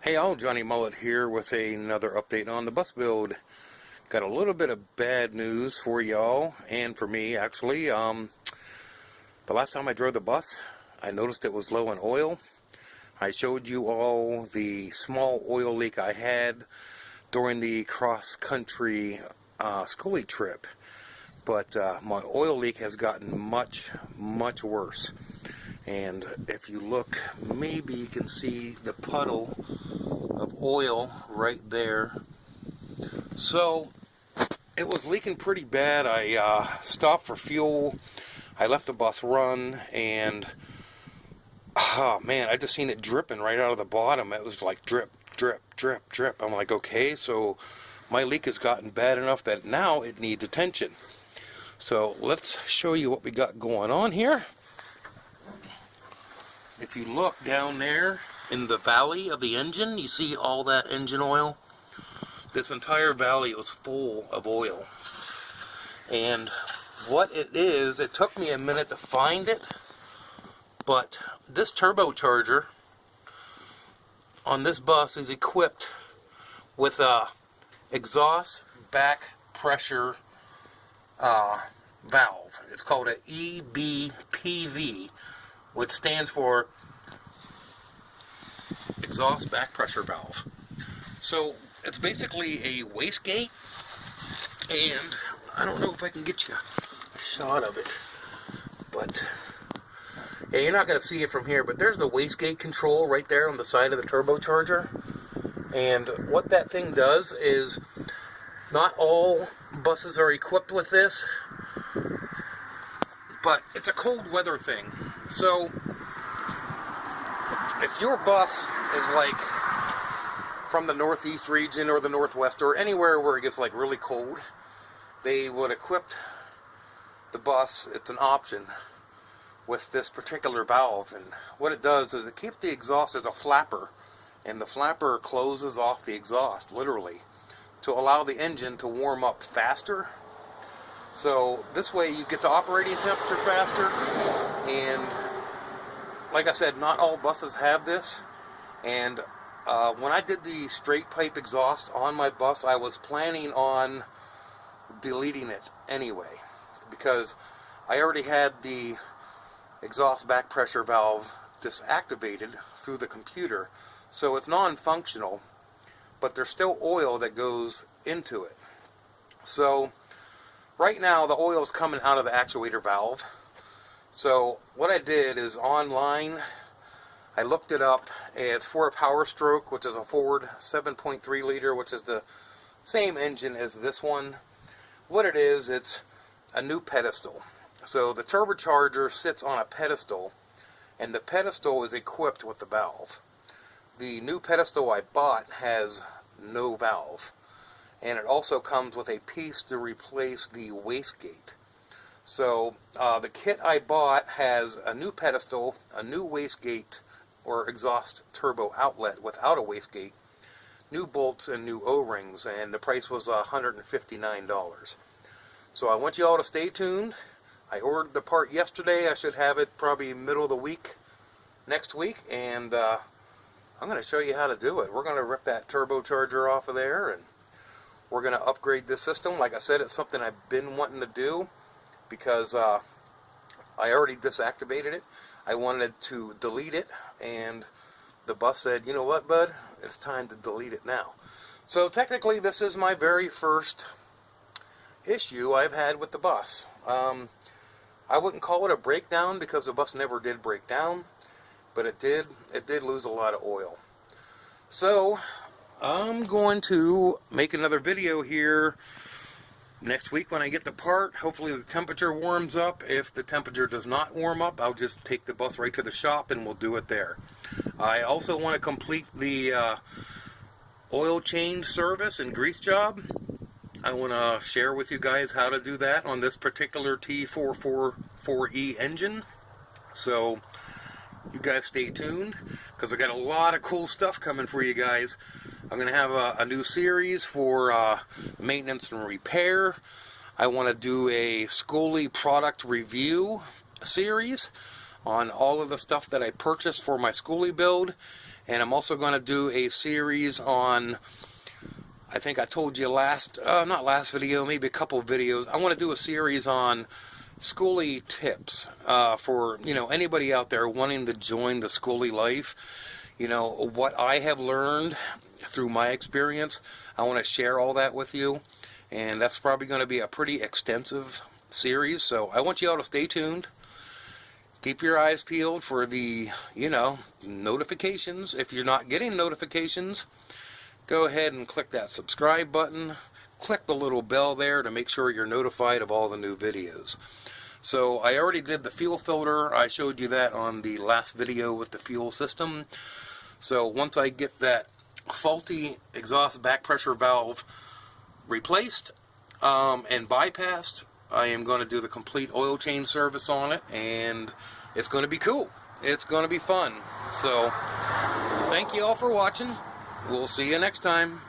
Hey all, Johnny Mullet here with another update on the bus build. Got a little bit of bad news for y'all, and for me actually. The last time I drove the bus, I noticed it was low in oil. I showed you all the small oil leak I had during the cross-country Skoolie trip. But my oil leak has gotten much worse. And if you look, maybe you can see the puddle of oil right there. So it was leaking pretty bad. I stopped for fuel. I let the bus run, and oh man, I just seen it dripping right out of the bottom. It was like drip, drip, drip, drip. I'm like, okay, so my leak has gotten bad enough that now it needs attention. So let's show you what we got going on here. If you look down there in the valley of the engine, you see all that engine oil? This entire valley was full of oil. And what it is, it took me a minute to find it, but this turbocharger on this bus is equipped with a exhaust back pressure valve. It's called an EBPV, which stands for exhaust back pressure valve. So it's basically a wastegate, and I don't know if I can get you a shot of it, but yeah, you're not going to see it from here, but there's the wastegate control right there on the side of the turbocharger. And what that thing does is, not all buses are equipped with this, but it's a cold weather thing. So if your bus is like from the northeast region or the northwest or anywhere where it gets like really cold, they would equip the bus, it's an option, with this particular valve. And what it does is it keeps the exhaust as a flapper, and the flapper closes off the exhaust literally to allow the engine to warm up faster. So this way you get the operating temperature faster. And like I said, not all buses have this. And when I did the straight pipe exhaust on my bus, I was planning on deleting it anyway, because I already had the exhaust back pressure valve disactivated through the computer. So it's non-functional, but there's still oil that goes into it. So right now the oil is coming out of the actuator valve. So what I did is, online I looked it up. It's for a Power Stroke, which is a Ford 7.3 liter, which is the same engine as this one. What it is, it's a new pedestal. So the turbocharger sits on a pedestal, and the pedestal is equipped with the valve. The new pedestal I bought has no valve, and it also comes with a piece to replace the wastegate. So the kit I bought has a new pedestal, a new wastegate or exhaust turbo outlet without a wastegate, new bolts and new O-rings, and the price was $159. So I want you all to stay tuned. I ordered the part yesterday. I should have it probably middle of the week next week, and I'm going to show you how to do it. We're going to rip that turbocharger off of there, and we're going to upgrade this system. Like I said, it's something I've been wanting to do, because I already disactivated it. I wanted to delete it, and the bus said, you know what, bud, it's time to delete it now. So technically this is my very first issue I've had with the bus. I wouldn't call it a breakdown, because the bus never did break down, but it did lose a lot of oil. So I'm going to make another video here next week when I get the part. Hopefully the temperature warms up. If the temperature does not warm up, I'll just take the bus right to the shop and we'll do it there. I also want to complete the oil change service and grease job. I want to share with you guys how to do that on this particular T444E engine. So you guys stay tuned, because I got a lot of cool stuff coming for you guys. I'm going to have a new series for maintenance and repair. I want to do a Skoolie product review series on all of the stuff that I purchased for my Skoolie build. And I'm also going to do a series on, I think I told you not last video, maybe a couple of videos. I want to do a series on Skoolie tips for, anybody out there wanting to join the Skoolie life. What I have learned through my experience, I want to share all that with you. And that's probably going to be a pretty extensive series. So I want you all to stay tuned. Keep your eyes peeled for the, notifications. If you're not getting notifications, go ahead and click that subscribe button. Click the little bell there to make sure you're notified of all the new videos. So I already did the fuel filter. I showed you that on the last video with the fuel system. So once I get that faulty exhaust back pressure valve replaced and bypassed, I am going to do the complete oil change service on it, and it's going to be cool. It's going to be fun. So thank you all for watching. We'll see you next time.